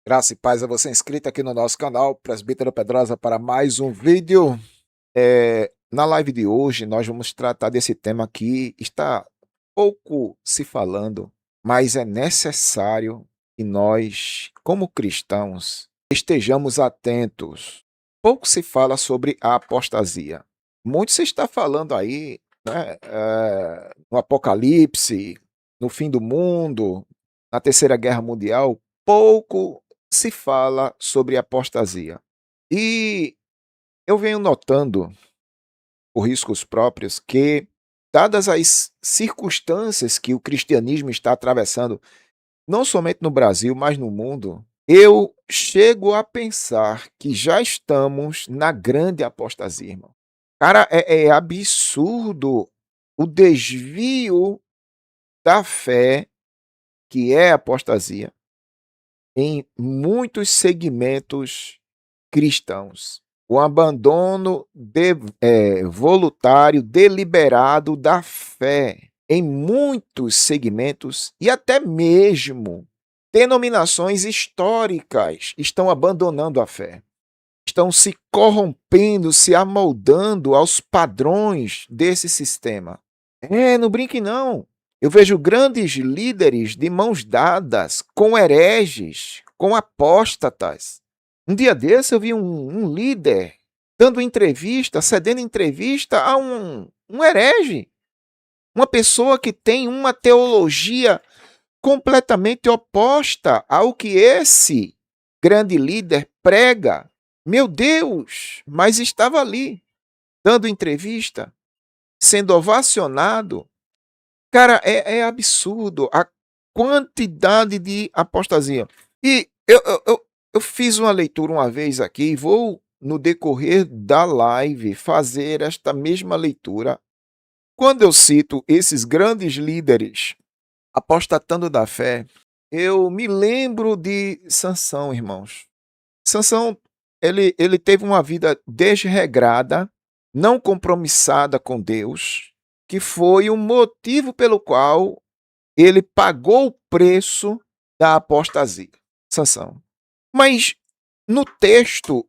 Graça e paz a você inscrito aqui no nosso canal, Presbítero Pedrosa, para mais um vídeo. Na live de hoje, nós vamos tratar desse tema que está pouco se falando, mas é necessário que nós, como cristãos, estejamos atentos. Pouco se fala sobre a apostasia. Muito se está falando aí, né, no Apocalipse, no fim do mundo, na Terceira Guerra Mundial. Pouco se fala sobre apostasia. E eu venho notando, por riscos próprios, que, dadas as circunstâncias que o cristianismo está atravessando, não somente no Brasil, mas no mundo, eu chego a pensar que já estamos na grande apostasia, irmão. Cara, é absurdo o desvio da fé, que é a apostasia, em muitos segmentos cristãos. O abandono voluntário, deliberado da fé em muitos segmentos e até mesmo denominações históricas estão abandonando a fé. Estão se corrompendo, se amoldando aos padrões desse sistema. Não brinque não. Eu vejo grandes líderes de mãos dadas com hereges, com apóstatas. Um dia desse eu vi um líder dando entrevista, cedendo entrevista a um herege. Uma pessoa que tem uma teologia completamente oposta ao que esse grande líder prega. Meu Deus, mas estava ali, dando entrevista, sendo ovacionado. Cara, é absurdo a quantidade de apostasia. E eu fiz uma leitura uma vez aqui e vou, no decorrer da live, fazer esta mesma leitura. Quando eu cito esses grandes líderes apostatando da fé, eu me lembro de Sansão, irmãos. Sansão, ele teve uma vida desregrada, não compromissada com Deus, que foi o motivo pelo qual ele pagou o preço da apostasia. Sansão. Mas no texto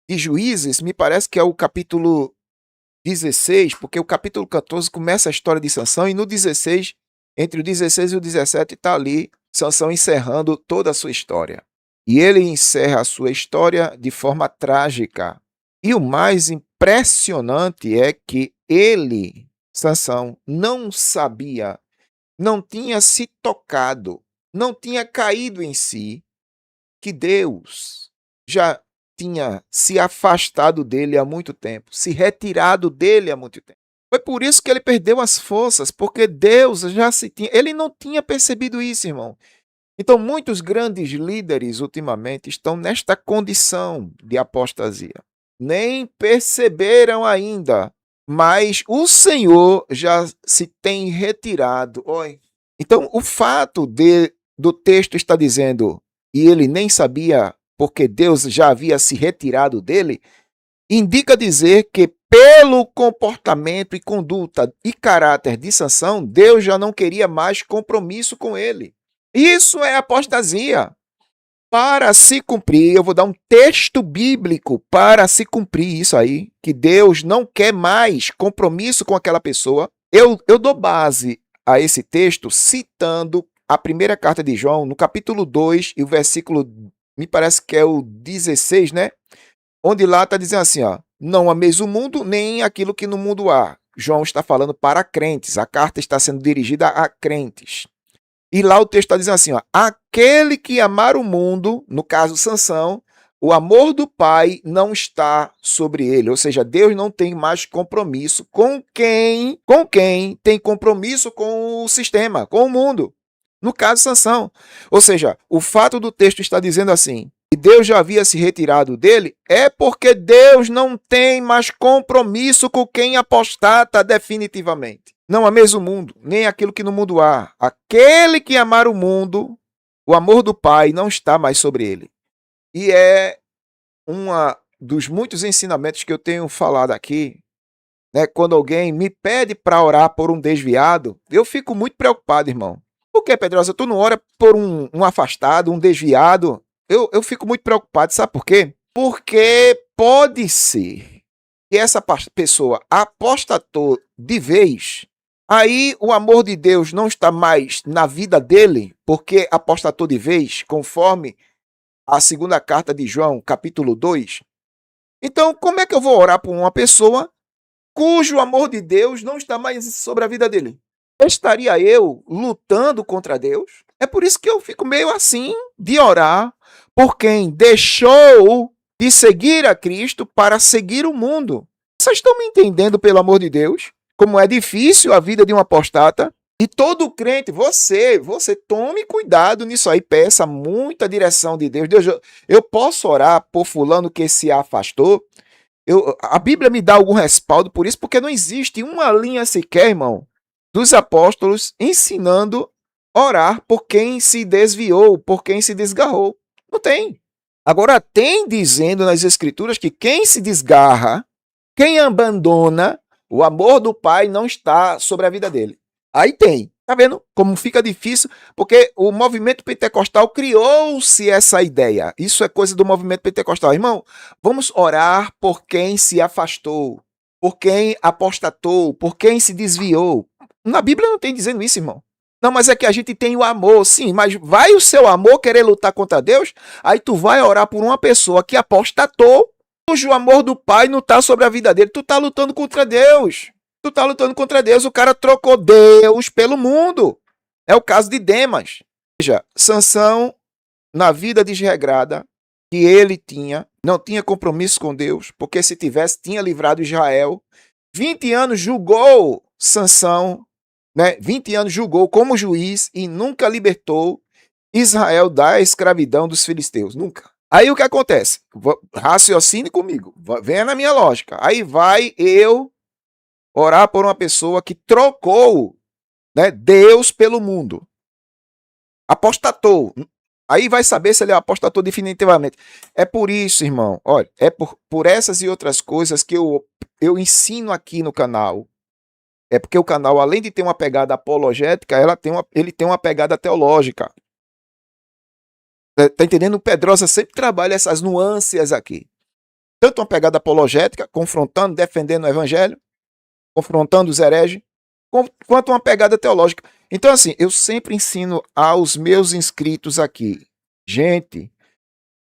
de Juízes, me parece que é o capítulo 16, porque o capítulo 14 começa a história de Sansão e no 16, entre o 16 e o 17, está ali Sansão encerrando toda a sua história. E ele encerra a sua história de forma trágica. E o mais impressionante é que ele, Sansão, não sabia, não tinha se tocado, não tinha caído em si, que Deus já tinha se afastado dele há muito tempo, se retirado dele há muito tempo. Foi por isso que ele perdeu as forças, porque Deus já se tinha... Ele não tinha percebido isso, irmão. Então, muitos grandes líderes, ultimamente, estão nesta condição de apostasia. Nem perceberam ainda, mas o Senhor já se tem retirado. Oi. Então, o fato do texto estar dizendo, e ele nem sabia porque Deus já havia se retirado dele, indica dizer que pelo comportamento e conduta e caráter de Sansão, Deus já não queria mais compromisso com ele. Isso é apostasia. Para se cumprir, eu vou dar um texto bíblico para se cumprir isso aí, que Deus não quer mais compromisso com aquela pessoa. Eu dou base a esse texto citando a primeira carta de João, no capítulo 2, e o versículo, me parece que é o 16, né? Onde lá está dizendo assim, ó, não ameis o mundo, nem aquilo que no mundo há. João está falando para crentes, a carta está sendo dirigida a crentes. E lá o texto está dizendo assim, ó, aquele que amar o mundo, no caso Sansão, o amor do Pai não está sobre ele. Ou seja, Deus não tem mais compromisso com quem tem compromisso com o sistema, com o mundo. No caso Sansão. Ou seja, o fato do texto estar dizendo assim, que Deus já havia se retirado dele, é porque Deus não tem mais compromisso com quem apostata definitivamente. Não ameis o mundo, nem aquilo que no mundo há. Aquele que amar o mundo, o amor do Pai não está mais sobre ele. E é um dos muitos ensinamentos que eu tenho falado aqui, né? Quando alguém me pede para orar por um desviado, eu fico muito preocupado, irmão. Por que, Pedrosa? Tu não ora por um afastado, um desviado? eu fico muito preocupado, sabe por quê? Porque pode ser que essa pessoa apostatou de vez, aí o amor de Deus não está mais na vida dele, porque apostatou de vez, conforme a segunda carta de João, capítulo 2. Então, como é que eu vou orar por uma pessoa cujo amor de Deus não está mais sobre a vida dele? Estaria eu lutando contra Deus? É por isso que eu fico meio assim de orar por quem deixou de seguir a Cristo para seguir o mundo. Vocês estão me entendendo, pelo amor de Deus? Como é difícil a vida de um apostata? E todo crente, você tome cuidado nisso aí, peça muita direção de Deus. Deus, eu posso orar por fulano que se afastou? A Bíblia me dá algum respaldo por isso, porque não existe uma linha sequer, irmão, dos apóstolos ensinando a orar por quem se desviou, por quem se desgarrou. Não tem. Agora, tem dizendo nas Escrituras que quem se desgarra, quem abandona, o amor do Pai não está sobre a vida dele. Aí tem. Tá vendo como fica difícil? Porque o movimento pentecostal criou-se essa ideia. Isso é coisa do movimento pentecostal. Irmão, vamos orar por quem se afastou, por quem apostatou, por quem se desviou. Na Bíblia não tem dizendo isso, irmão. Não, mas é que a gente tem o amor, sim, mas vai o seu amor querer lutar contra Deus? Aí tu vai orar por uma pessoa que apostatou, cujo amor do Pai não está sobre a vida dele. Tu tá lutando contra Deus. Tu tá lutando contra Deus, o cara trocou Deus pelo mundo. É o caso de Demas. Veja, Sansão, na vida desregrada que ele tinha, não tinha compromisso com Deus, porque se tivesse, tinha livrado Israel. 20 anos julgou Sansão, né? 20 anos julgou como juiz e nunca libertou Israel da escravidão dos filisteus. Nunca. Aí o que acontece? Raciocine comigo. Venha na minha lógica. Aí vai eu orar por uma pessoa que trocou, né, Deus pelo mundo. Apostatou. Aí vai saber se ele apostatou definitivamente. É por isso, irmão, olha, é por essas e outras coisas que eu ensino aqui no canal. É porque o canal, além de ter uma pegada apologética, ele tem uma pegada teológica. Tá entendendo? O Pedrosa sempre trabalha essas nuances aqui. Tanto uma pegada apologética, confrontando, defendendo o evangelho, confrontando os hereges, quanto uma pegada teológica. Então, assim, eu sempre ensino aos meus inscritos aqui, gente,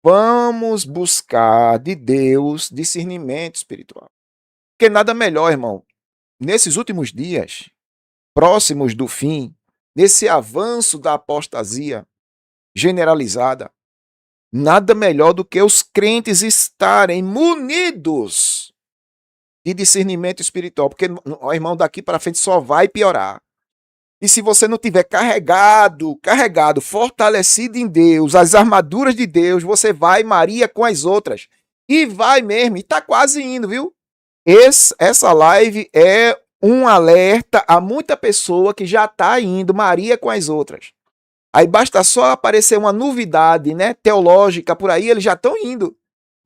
vamos buscar de Deus discernimento espiritual. Porque nada melhor, irmão, nesses últimos dias, próximos do fim, nesse avanço da apostasia generalizada, nada melhor do que os crentes estarem munidos de discernimento espiritual, porque, irmão, daqui para frente só vai piorar. E se você não tiver carregado, fortalecido em Deus, as armaduras de Deus, você vai Maria com as outras. E vai mesmo, e tá quase indo, viu? Essa live é um alerta a muita pessoa que já tá indo Maria com as outras. Aí basta só aparecer uma novidade, né, teológica por aí, eles já estão indo.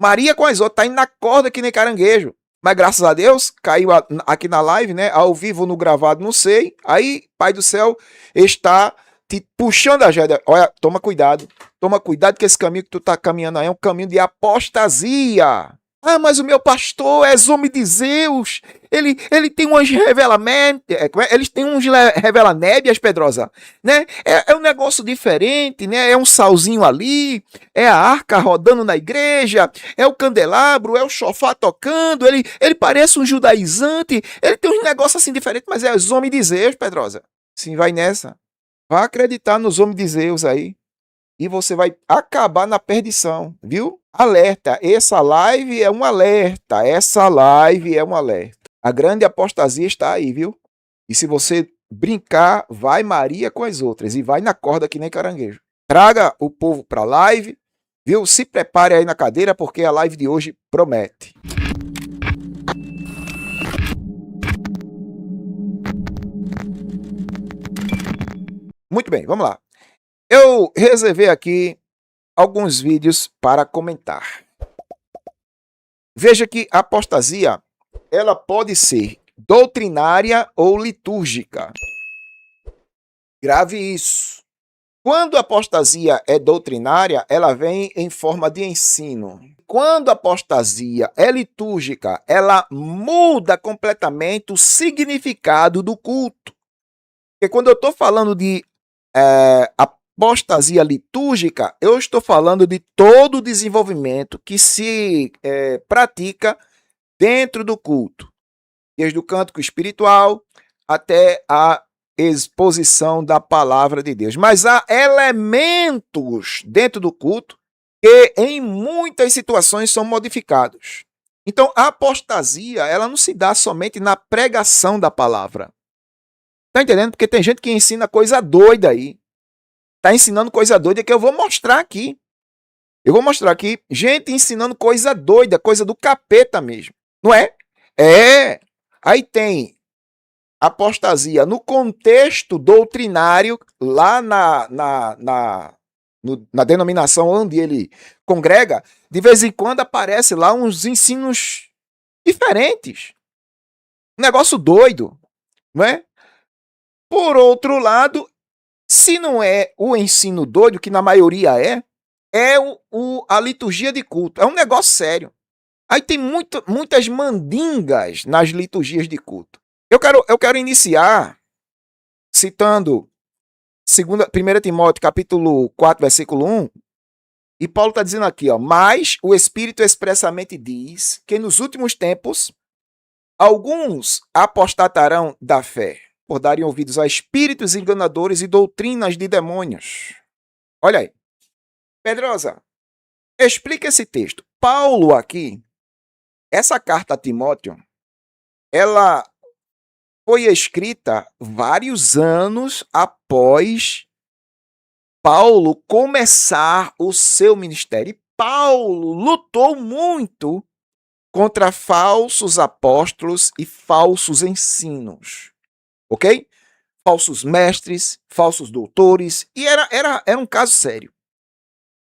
Maria com as outras, tá indo na corda que nem caranguejo. Mas graças a Deus, caiu aqui na live, né? Ao vivo, no gravado, não sei. Aí, Pai do Céu está te puxando a agenda. Olha, toma cuidado que esse caminho que tu tá caminhando aí é um caminho de apostasia. Ah, mas o meu pastor é homem de Zeus. Ele tem uns revelamentos. Eles têm uns revelanébias, Pedrosa. Né? É um negócio diferente, né? É um salzinho ali. É a arca rodando na igreja. É o candelabro. É o chofá tocando. Ele parece um judaizante. Ele tem uns negócios assim diferentes, mas é os homens de Zeus, Pedrosa. Sim, vai nessa. Vai acreditar nos homens de Zeus aí. E você vai acabar na perdição, viu? Alerta, essa live é um alerta, A grande apostasia está aí, viu? E se você brincar, vai Maria com as outras e vai na corda que nem caranguejo. Traga o povo para a live, viu? Se prepare aí na cadeira porque a live de hoje promete. Muito bem, vamos lá. Eu reservei aqui alguns vídeos para comentar. Veja que a apostasia, ela pode ser doutrinária ou litúrgica. Grave isso. Quando a apostasia é doutrinária, ela vem em forma de ensino. Quando a apostasia é litúrgica, ela muda completamente o significado do culto. Porque quando eu estou falando de apostasia litúrgica, eu estou falando de todo o desenvolvimento que se pratica dentro do culto. Desde o cântico espiritual até a exposição da palavra de Deus. Mas há elementos dentro do culto que em muitas situações são modificados. Então, a apostasia, ela não se dá somente na pregação da palavra. Tá entendendo? Porque tem gente que ensina coisa doida aí. Tá ensinando coisa doida que eu vou mostrar aqui. Eu vou mostrar aqui gente ensinando coisa doida, coisa do capeta mesmo. Não é? É. Aí tem apostasia no contexto doutrinário, lá na denominação onde ele congrega, de vez em quando aparece lá uns ensinos diferentes. Um negócio doido, não é? Por outro lado, se não é o ensino doido, que na maioria é a liturgia de culto. É um negócio sério. Aí tem muitas mandingas nas liturgias de culto. Eu quero iniciar citando 1 Timóteo capítulo 4, versículo 1, e Paulo está dizendo aqui, ó, mas o Espírito expressamente diz que nos últimos tempos alguns apostatarão da fé, por darem ouvidos a espíritos enganadores e doutrinas de demônios. Olha aí. Pedrosa, explica esse texto. Paulo aqui, essa carta a Timóteo, ela foi escrita vários anos após Paulo começar o seu ministério. E Paulo lutou muito contra falsos apóstolos e falsos ensinos. Ok? Falsos mestres, falsos doutores. E era um caso sério.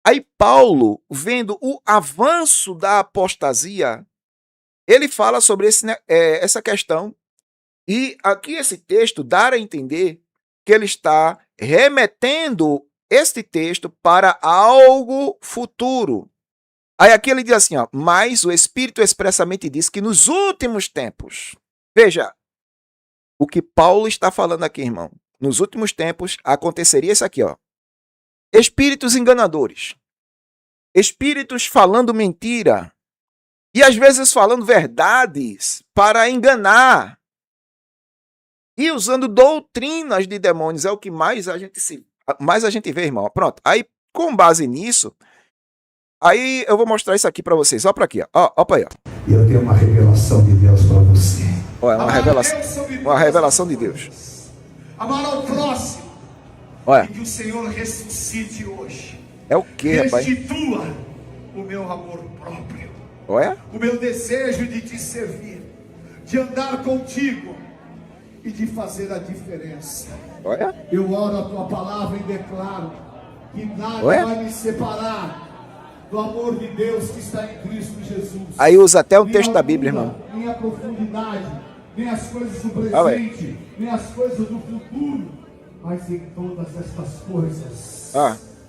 Aí Paulo, vendo o avanço da apostasia, ele fala sobre essa questão. E aqui esse texto dá a entender que ele está remetendo este texto para algo futuro. Aí aqui ele diz assim, ó, mas o Espírito expressamente diz que nos últimos tempos, veja, o que Paulo está falando aqui, irmão, nos últimos tempos aconteceria isso aqui, ó, espíritos enganadores, espíritos falando mentira, e às vezes falando verdades para enganar, e usando doutrinas de demônios, é o que mais a gente vê, irmão. Pronto. Aí, com base nisso, aí eu vou mostrar isso aqui para vocês. Ó para aqui, ó. Ó para aí, ó. Eu tenho uma revelação de Deus para você. Ó, é uma revelação de Deus. Amar ao próximo. Olha. E que o Senhor ressuscite hoje. É o quê, rapaz? Restitua o meu amor próprio. Olha. O meu desejo de te servir, de andar contigo e de fazer a diferença. Olha. Eu oro a tua palavra e declaro que nada vai me separar do amor de Deus que está em Cristo Jesus. Aí usa até um texto da Bíblia, irmão. Nem a profundidade, nem as coisas do presente, nem as coisas do futuro, mas em todas estas coisas.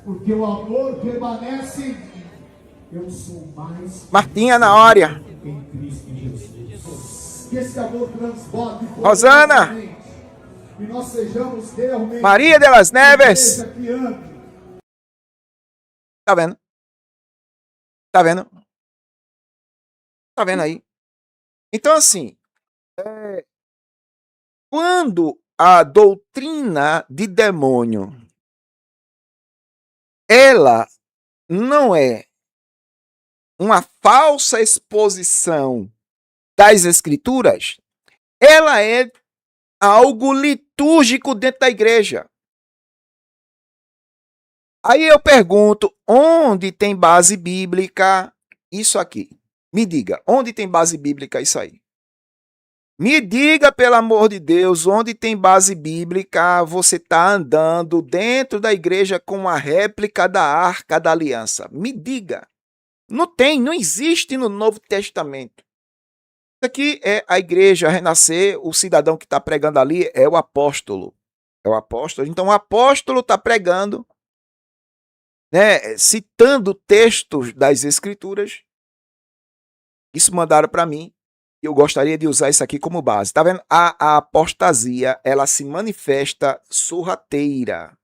Porque o amor permanece em mim. Eu sou mais Martinha na hora. Em Cristo Jesus. Que esse amor transborde. Rosana. E nós sejamos realmente Maria de las Neves. Tá vendo? Tá vendo? Tá vendo aí? Então, assim, quando a doutrina de demônio, ela não é uma falsa exposição das Escrituras, ela é algo litúrgico dentro da igreja. Aí eu pergunto, onde tem base bíblica isso aqui? Me diga, onde tem base bíblica isso aí? Me diga, pelo amor de Deus, onde tem base bíblica você está andando dentro da igreja com a réplica da Arca da Aliança? Me diga. Não tem, não existe no Novo Testamento. Isso aqui é a igreja renascer, o cidadão que está pregando ali é o apóstolo. É o apóstolo. Então o apóstolo está pregando né, citando textos das Escrituras. Isso mandaram para mim. E eu gostaria de usar isso aqui como base. Tá vendo? A apostasia, ela se manifesta sorrateira.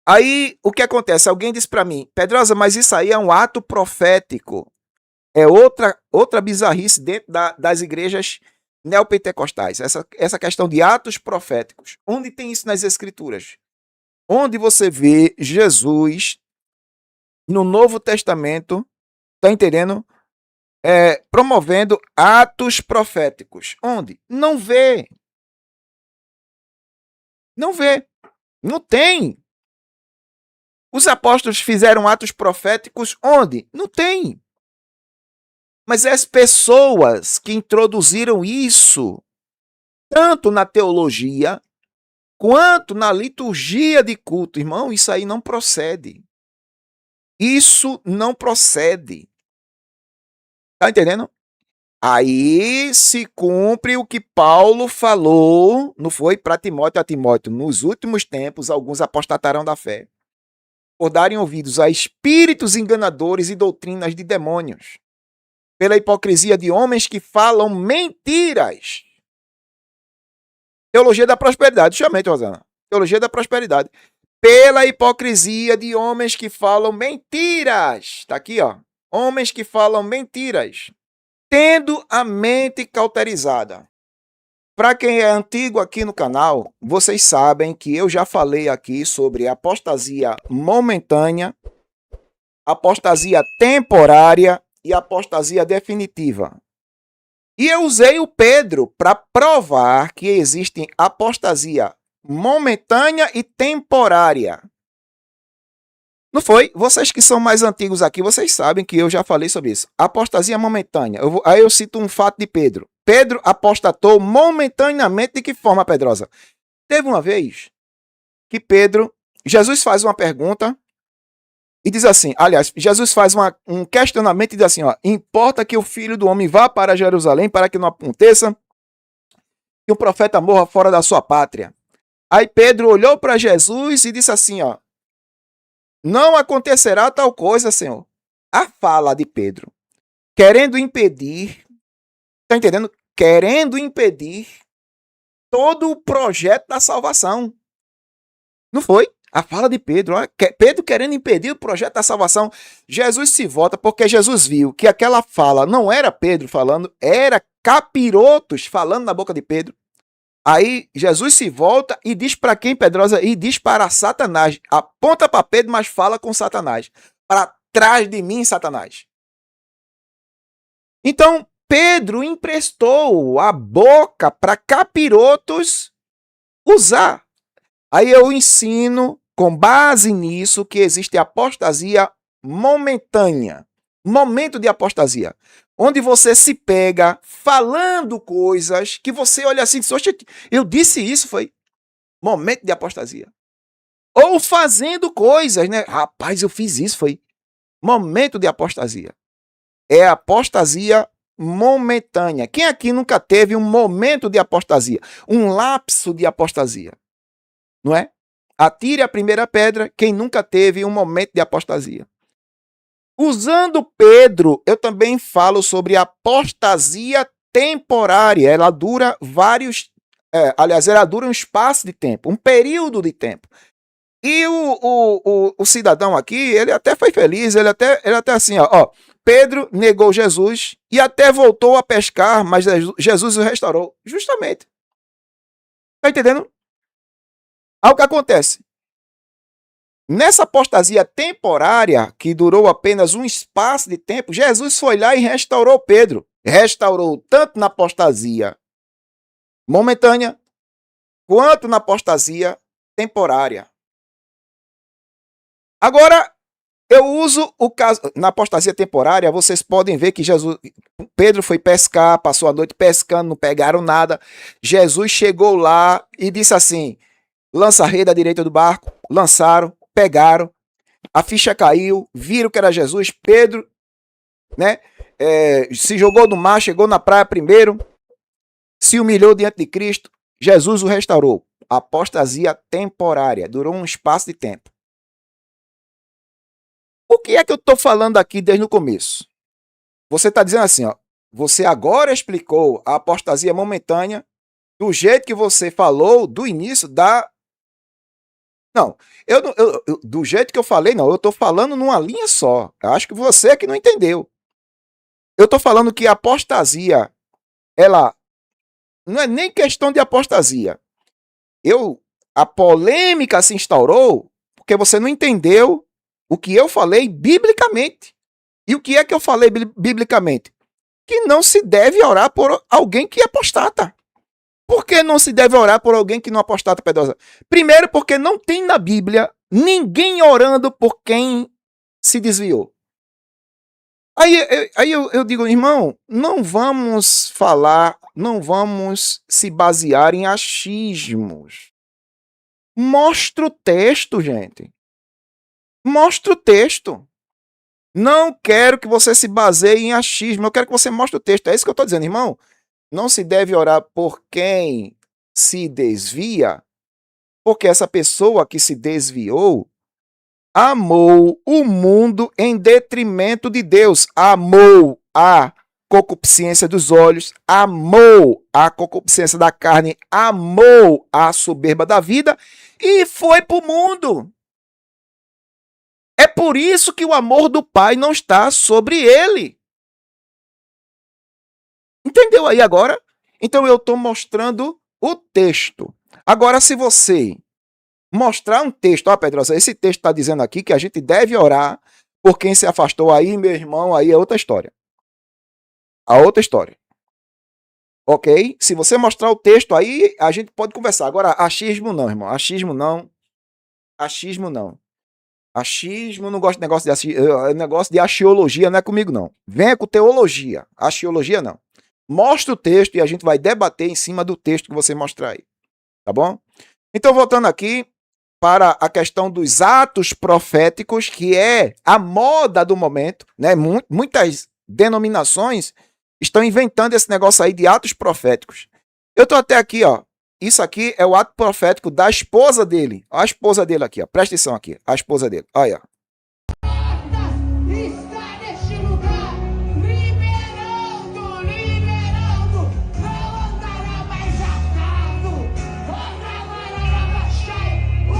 Aí, o que acontece? Alguém disse para mim, Pedrosa, mas isso aí é um ato profético. É outra bizarrice dentro das igrejas neopentecostais. Essa questão de atos proféticos. Onde tem isso nas Escrituras? Onde você vê Jesus no Novo Testamento, tá entendendo? Promovendo atos proféticos. Onde? Não vê. Não vê. Não tem. Os apóstolos fizeram atos proféticos onde? Não tem. Mas as pessoas que introduziram isso, tanto na teologia, quanto na liturgia de culto, irmão, isso aí não procede. Isso não procede. Tá entendendo? Aí se cumpre o que Paulo falou, não foi para Timóteo a Timóteo, nos últimos tempos alguns apostatarão da fé, por darem ouvidos a espíritos enganadores e doutrinas de demônios, pela hipocrisia de homens que falam mentiras. Teologia da prosperidade, justamente, Rosana. Teologia da prosperidade. Pela hipocrisia de homens que falam mentiras. Tá aqui, ó. Homens que falam mentiras, tendo a mente cauterizada. Para quem é antigo aqui no canal, vocês sabem que eu já falei aqui sobre apostasia momentânea, apostasia temporária e apostasia definitiva. E eu usei o Pedro para provar que existe apostasia momentânea e temporária. Não foi? Vocês que são mais antigos aqui, vocês sabem que eu já falei sobre isso. Apostasia momentânea. Aí eu cito um fato de Pedro. Pedro apostatou momentaneamente. De que forma, Pedrosa? Teve uma vez que Jesus faz uma pergunta e diz assim, aliás, Jesus faz um questionamento e diz assim, ó, importa que o Filho do Homem vá para Jerusalém para que não aconteça que um profeta morra fora da sua pátria. Aí Pedro olhou para Jesus e disse assim, ó, não acontecerá tal coisa, Senhor. A fala de Pedro, querendo impedir, tá entendendo? Querendo impedir todo o projeto da salvação. Não foi? A fala de Pedro, ó, Pedro querendo impedir o projeto da salvação. Jesus se volta porque Jesus viu que aquela fala não era Pedro falando, era capirotos falando na boca de Pedro. Aí Jesus se volta e diz para quem, Pedrosa? E diz para Satanás. Aponta para Pedro, mas fala com Satanás. Para trás de mim, Satanás. Então, Pedro emprestou a boca para capirotos usar. Aí eu ensino, com base nisso, que existe apostasia momentânea. Momento de apostasia. Onde você se pega falando coisas que você olha assim e diz, oxe, eu disse isso, foi momento de apostasia. Ou fazendo coisas, né? Rapaz, eu fiz isso, foi momento de apostasia. É apostasia momentânea. Quem aqui nunca teve um momento de apostasia? Um lapso de apostasia? Não é? Atire a primeira pedra quem nunca teve um momento de apostasia. Usando Pedro, eu também falo sobre apostasia temporária. Ela dura ela dura um espaço de tempo, um período de tempo. E o cidadão aqui, ele até foi feliz, ele até assim, ó, Pedro negou Jesus e até voltou a pescar, mas Jesus o restaurou. Justamente. Tá entendendo? Aí o que acontece? Nessa apostasia temporária, que durou apenas um espaço de tempo, Jesus foi lá e restaurou Pedro. Restaurou tanto na apostasia momentânea, quanto na apostasia temporária. Agora, eu uso o caso... Na apostasia temporária, vocês podem ver que Pedro foi pescar, passou a noite pescando, não pegaram nada. Jesus chegou lá e disse assim, lança a rede à direita do barco, lançaram, pegaram, a ficha caiu, viram que era Jesus, Pedro, né, se jogou no mar, chegou na praia primeiro, se humilhou diante de Cristo, Jesus o restaurou. Apostasia temporária, durou um espaço de tempo. O que é que eu estou falando aqui desde o começo? Você está dizendo assim, ó, você agora explicou a apostasia momentânea do jeito que você falou do início da... Não, do jeito que eu falei, não, eu estou falando numa linha só. Eu acho que você é que não entendeu. Eu estou falando que a apostasia, ela não é nem questão de apostasia. A polêmica se instaurou porque você não entendeu o que eu falei biblicamente. E o que é que eu falei biblicamente? Que não se deve orar por alguém que apostata. Por que não se deve orar por alguém que não apostata, Pedrosa? Primeiro, porque não tem na Bíblia ninguém orando por quem se desviou. Aí eu digo, irmão, não vamos falar, não vamos se basear em achismos. Mostra o texto, gente. Mostra o texto. Não quero que você se baseie em achismo, eu quero que você mostre o texto. É isso que eu estou dizendo, irmão. Não se deve orar por quem se desvia, porque essa pessoa que se desviou amou o mundo em detrimento de Deus. Amou a concupiscência dos olhos, amou a concupiscência da carne, amou a soberba da vida e foi para o mundo. É por isso que o amor do Pai não está sobre ele. Entendeu aí agora? Então eu estou mostrando o texto. Agora, se você mostrar um texto, ó, Pedrosa, esse texto está dizendo aqui que a gente deve orar por quem se afastou, aí, meu irmão, aí é outra história. A outra história. Ok? Se você mostrar o texto aí, a gente pode conversar. Agora, achismo não, irmão. Achismo não. Achismo não. Achismo, não gosto de negócio de axiologia, não é comigo, não. Venha com teologia. Axiologia, não. Mostra o texto e a gente vai debater em cima do texto que você mostrar aí. Tá bom? Então, voltando aqui para a questão dos atos proféticos, que é a moda do momento, né? Muitas denominações estão inventando esse negócio aí de atos proféticos. Eu tô até aqui, ó. Isso aqui é o ato profético da esposa dele. A esposa dele aqui, ó. Presta atenção aqui. A esposa dele. Olha, ó.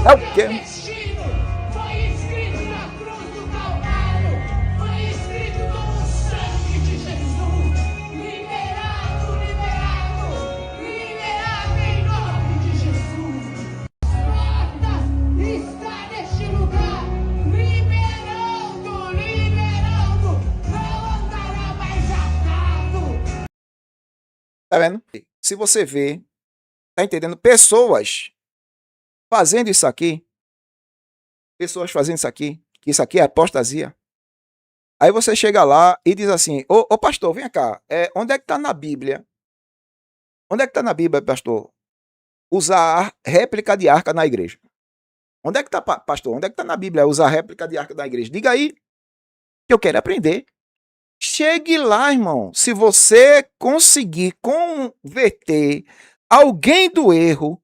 É o quê? Foi escrito na cruz do Calvário. Foi escrito com o sangue de Jesus. Liberado, liberado, liberado em nome de Jesus. Portas está neste lugar. Liberando, liberando. Não andará mais atado. Tá vendo? Se você vê, tá entendendo? Pessoas fazendo isso aqui, que isso aqui é apostasia. Aí você chega lá e diz assim, ô pastor, vem cá, onde é que está na Bíblia? Onde é que está na Bíblia, pastor? Usar réplica de arca na igreja. Onde é que está, pastor? Onde é que está na Bíblia usar réplica de arca na igreja? Diga aí, que eu quero aprender. Chegue lá, irmão. Se você conseguir converter alguém do erro,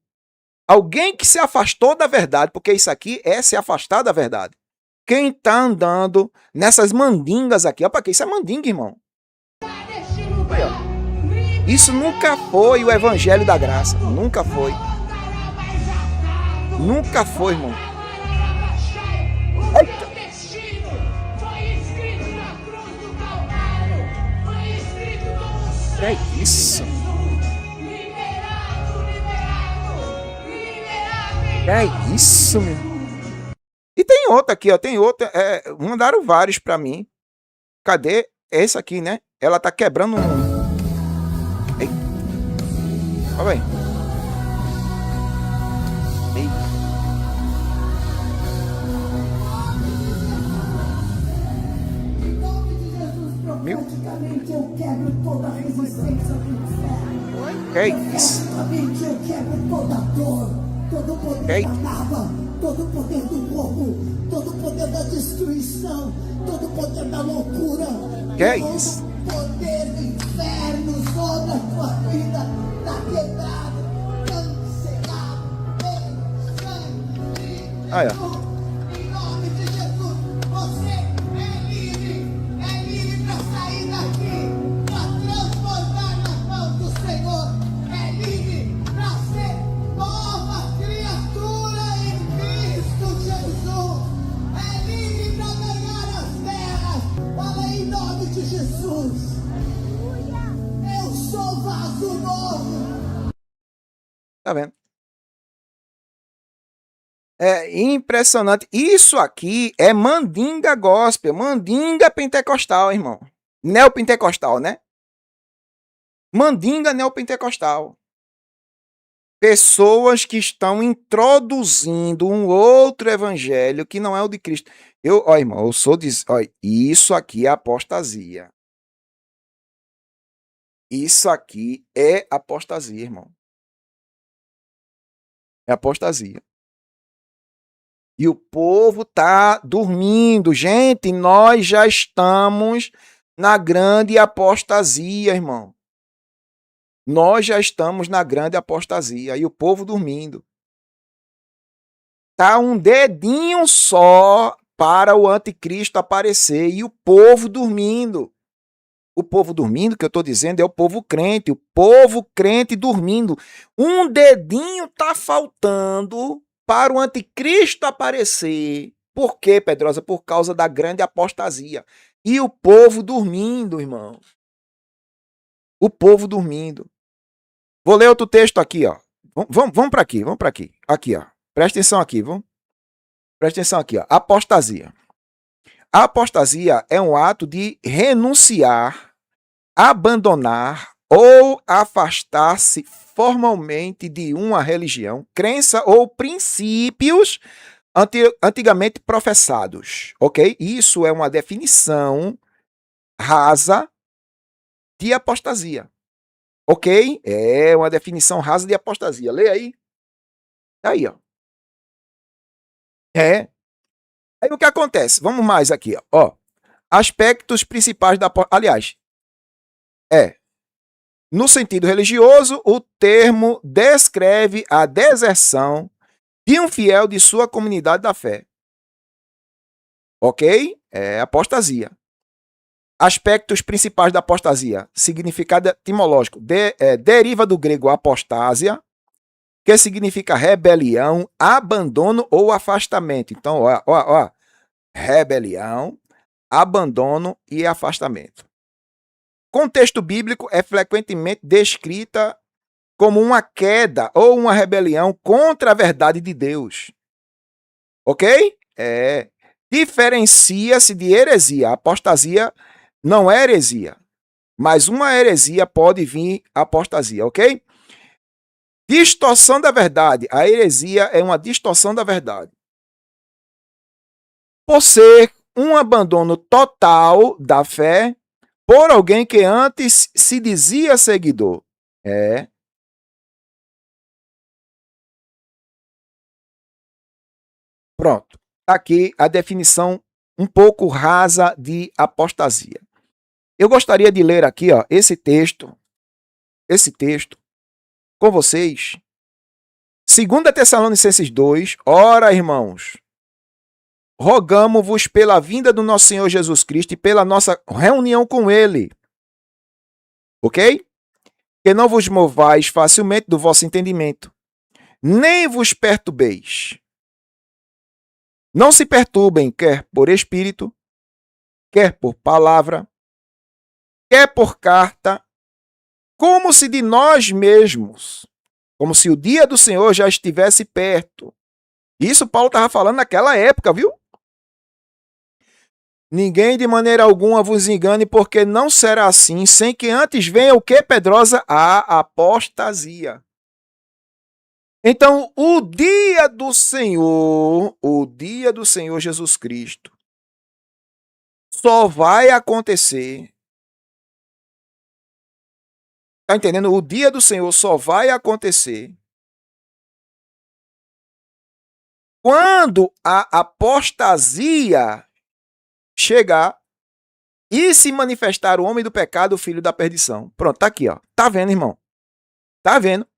alguém que se afastou da verdade, porque isso aqui é se afastar da verdade. Quem tá andando nessas mandingas aqui, ó, para que isso é mandinga, irmão. Aí, ó. Isso nunca foi o evangelho da graça, nunca foi. Nunca foi, irmão. Eita. É isso. É isso, meu. E tem outra aqui, ó. Tem outra. Mandaram vários pra mim. Cadê? Essa aqui, né? Ela tá quebrando um. Ei. Olha aí. Ei. Meu. Eu quebro toda a resistência do inferno. É isso. Eu quebro toda a dor. Todo o poder da lava, todo o poder do roubo, todo o poder da destruição, todo o poder da loucura, todo o poder do inferno sobre a tua vida, está quebrado, cancelado, em nome de Jesus, você Jesus. Eu sou vaso novo. Tá vendo? É impressionante. Isso aqui é mandinga gospel, mandinga pentecostal, irmão. Neopentecostal, né? Mandinga neopentecostal. Pessoas que estão introduzindo um outro evangelho que não é o de Cristo. Ó, irmão, eu sou isso aqui é apostasia. Isso aqui é apostasia, irmão. É apostasia. E o povo tá dormindo. Gente, nós já estamos na grande apostasia, irmão. Nós já estamos na grande apostasia e o povo dormindo. Tá um dedinho só para o anticristo aparecer e o povo dormindo. O povo dormindo, que eu estou dizendo, é o povo crente dormindo. Um dedinho tá faltando para o anticristo aparecer. Por quê, Pedrosa? Por causa da grande apostasia. E o povo dormindo, irmão. O povo dormindo. Vou ler outro texto aqui, ó. Vamos para aqui, vamos para aqui. Aqui, ó. Presta atenção aqui, vamos. Presta atenção aqui, ó. Apostasia. A apostasia é um ato de renunciar, abandonar ou afastar-se formalmente de uma religião, crença ou princípios antigamente professados, ok? Isso é uma definição rasa de apostasia. Ok? É uma definição rasa de apostasia. Lê aí. Aí, ó. É. Aí o que acontece? Vamos mais aqui, ó. Aspectos principais da apostasia. Aliás, no sentido religioso, o termo descreve a deserção de um fiel de sua comunidade da fé. Ok? É apostasia. Aspectos principais da apostasia. Significado etimológico. Deriva do grego apostásia, que significa rebelião, abandono ou afastamento. Então, ó. Rebelião, abandono e afastamento. Contexto bíblico é frequentemente descrita como uma queda ou uma rebelião contra a verdade de Deus. Ok? Diferencia-se de heresia. A apostasia não é heresia, mas uma heresia pode vir apostasia, ok? Distorção da verdade. A heresia é uma distorção da verdade. Por ser um abandono total da fé por alguém que antes se dizia seguidor. Pronto. Aqui a definição um pouco rasa de apostasia. Eu gostaria de ler aqui, ó, esse texto com vocês. 2 Tessalonicenses 2, ora, irmãos, rogamo-vos pela vinda do nosso Senhor Jesus Cristo e pela nossa reunião com Ele. Ok? Que não vos movais facilmente do vosso entendimento, nem vos perturbeis. Não se perturbem, quer por espírito, quer por palavra, quer por carta, como se de nós mesmos, como se o dia do Senhor já estivesse perto. Isso Paulo estava falando naquela época, viu? Ninguém de maneira alguma vos engane, porque não será assim, sem que antes venha o que, Pedrosa? A apostasia. Então, o dia do Senhor Jesus Cristo, só vai acontecer. Tá entendendo? O dia do Senhor só vai acontecer quando a apostasia chegar e se manifestar o homem do pecado, o filho da perdição. Pronto, tá aqui, ó. Tá vendo, irmão? Tá vendo?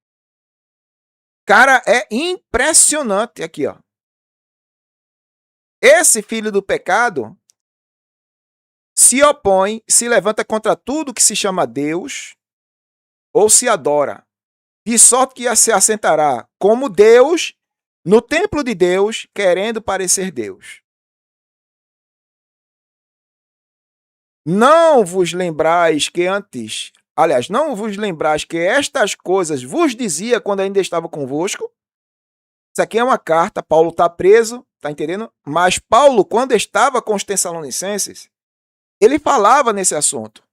Cara, é impressionante aqui, ó. Esse filho do pecado se opõe, se levanta contra tudo que se chama Deus ou se adora, de sorte que se assentará como Deus no templo de Deus, querendo parecer Deus. Não vos lembrais que antes, aliás, não vos lembrais que estas coisas vos dizia quando ainda estava convosco? Isso aqui é uma carta, Paulo está preso, tá entendendo? Mas Paulo, quando estava com os Tessalonicenses, ele falava nesse assunto.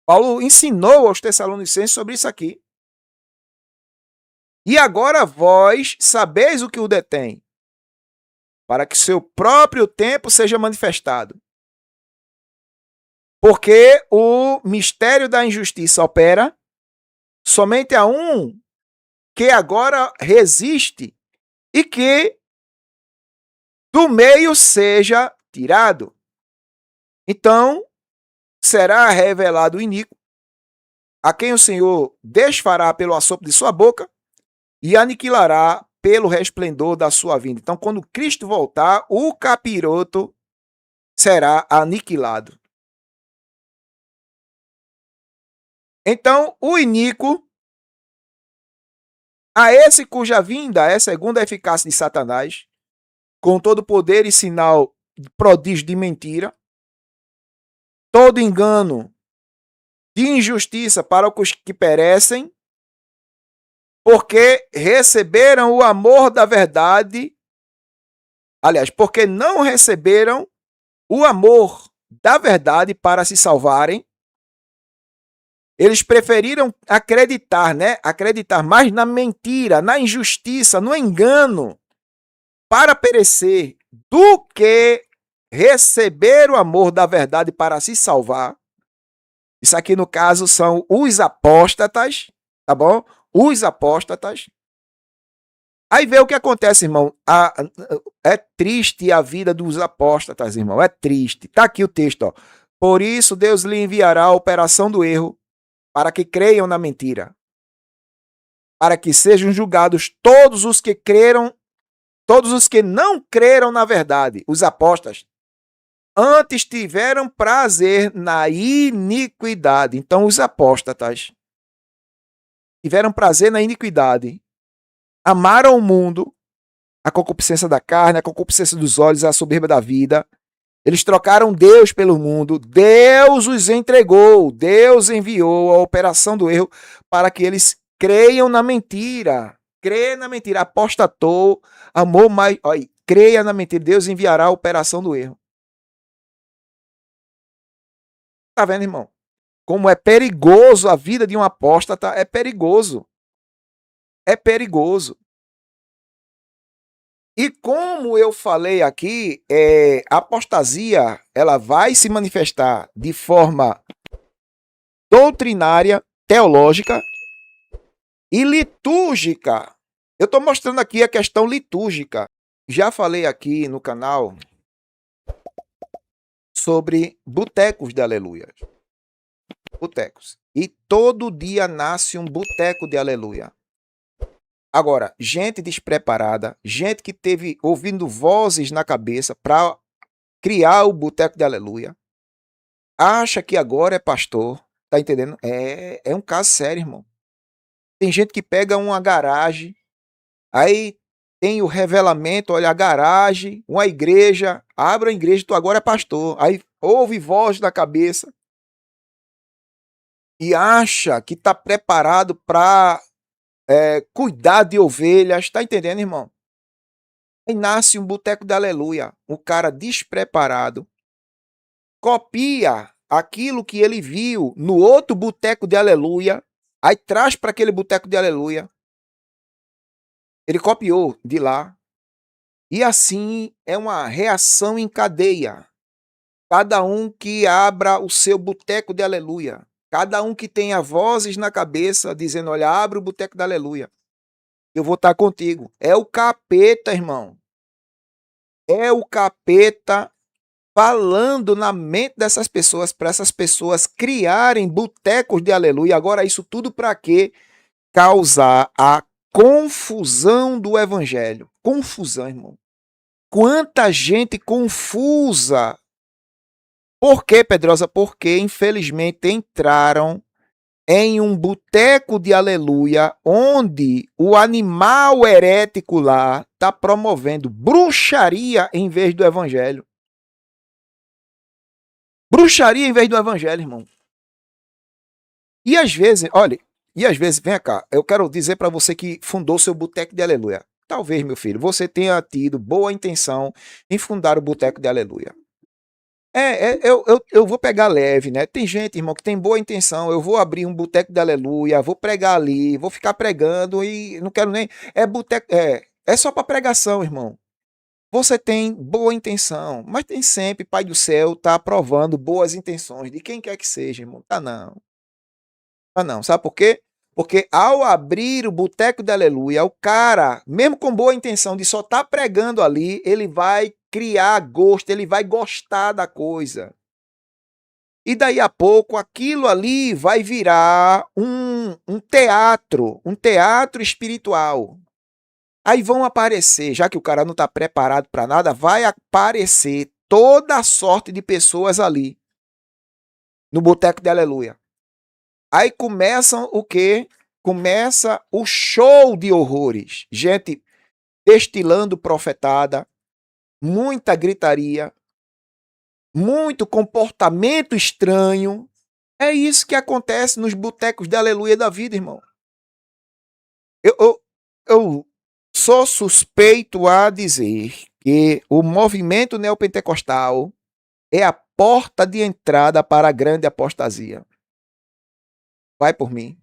Paulo ensinou aos Tessalonicenses sobre isso aqui. E agora vós sabeis o que o detém, para que seu próprio tempo seja manifestado. Porque o mistério da injustiça opera somente a um que agora resiste e que do meio seja tirado. Então, será revelado o iníquo, a quem o Senhor desfará pelo assopro de sua boca e aniquilará pelo resplendor da sua vinda. Então, quando Cristo voltar, o capiroto será aniquilado. Então, o iníquo, a esse cuja vinda é segundo a eficácia de Satanás, com todo poder e sinal prodígio de mentira, todo engano de injustiça para os que perecem, porque receberam o amor da verdade, aliás, porque não receberam o amor da verdade para se salvarem. Eles preferiram acreditar, né? Acreditar mais na mentira, na injustiça, no engano, para perecer, do que receber o amor da verdade para se salvar. Isso aqui, no caso, são os apóstatas, tá bom? Os apóstatas. Aí vê o que acontece, irmão. É triste a vida dos apóstatas, irmão. É triste. Tá aqui o texto, ó. Por isso Deus lhe enviará a operação do erro, para que creiam na mentira, para que sejam julgados todos os que creram, todos os que não creram na verdade, os apóstatas, antes tiveram prazer na iniquidade. Então, os apóstatas tiveram prazer na iniquidade, amaram o mundo, a concupiscência da carne, a concupiscência dos olhos, a soberba da vida. Eles trocaram Deus pelo mundo, Deus os entregou, Deus enviou a operação do erro para que eles creiam na mentira. Crê na mentira, apostatou, amou mais. Olha, creia na mentira, Deus enviará a operação do erro. Tá vendo, irmão? Como é perigoso a vida de um apóstata, é perigoso. É perigoso. E como eu falei aqui, a apostasia ela vai se manifestar de forma doutrinária, teológica e litúrgica. Eu estou mostrando aqui a questão litúrgica. Já falei aqui no canal sobre botecos de aleluia. Botecos. E todo dia nasce um boteco de aleluia. Agora, gente despreparada, gente que teve ouvindo vozes na cabeça para criar o boteco de aleluia, acha que agora é pastor, tá entendendo? É um caso sério, irmão. Tem gente que pega uma garagem, aí tem o revelamento, olha a garagem, uma igreja, abre a igreja, tu agora é pastor. Aí ouve voz na cabeça e acha que tá preparado para cuidar de ovelhas, tá entendendo, irmão? Aí nasce um boteco de aleluia, um cara despreparado, copia aquilo que ele viu no outro boteco de aleluia, aí traz para aquele boteco de aleluia. Ele copiou de lá. E assim é uma reação em cadeia. Cada um que abra o seu boteco de aleluia. Cada um que tenha vozes na cabeça dizendo, olha, abre o boteco da aleluia. Eu vou estar contigo. É o capeta, irmão. É o capeta falando na mente dessas pessoas, para essas pessoas criarem botecos de aleluia. Agora, isso tudo para quê? Causar a confusão do evangelho. Confusão, irmão. Quanta gente confusa. Por quê, Pedrosa? Porque, infelizmente, entraram em um boteco de aleluia, onde o animal herético lá está promovendo bruxaria em vez do evangelho. Bruxaria em vez do evangelho, irmão. E às vezes, olha, vem cá, eu quero dizer para você que fundou seu boteco de aleluia. Talvez, meu filho, você tenha tido boa intenção em fundar o boteco de aleluia. Eu vou pegar leve, né? Tem gente, irmão, que tem boa intenção. Eu vou abrir um boteco de aleluia, vou pregar ali, vou ficar pregando e não quero nem. É boteco. É só para pregação, irmão. Você tem boa intenção, mas tem sempre, Pai do céu, tá aprovando boas intenções de quem quer que seja, irmão. Tá não. Tá não. Sabe por quê? Porque ao abrir o boteco de aleluia, o cara, mesmo com boa intenção de só estar pregando ali, ele vai criar gosto, ele vai gostar da coisa. E daí a pouco aquilo ali vai virar um teatro espiritual. Aí vão aparecer, já que o cara não está preparado para nada, vai aparecer toda sorte de pessoas ali no boteco de aleluia. Aí começam o quê? Começa o show de horrores. Gente destilando profetada, muita gritaria, muito comportamento estranho. É isso que acontece nos botecos de aleluia da vida, irmão. Eu sou suspeito a dizer que o movimento neopentecostal é a porta de entrada para a grande apostasia. Vai por mim.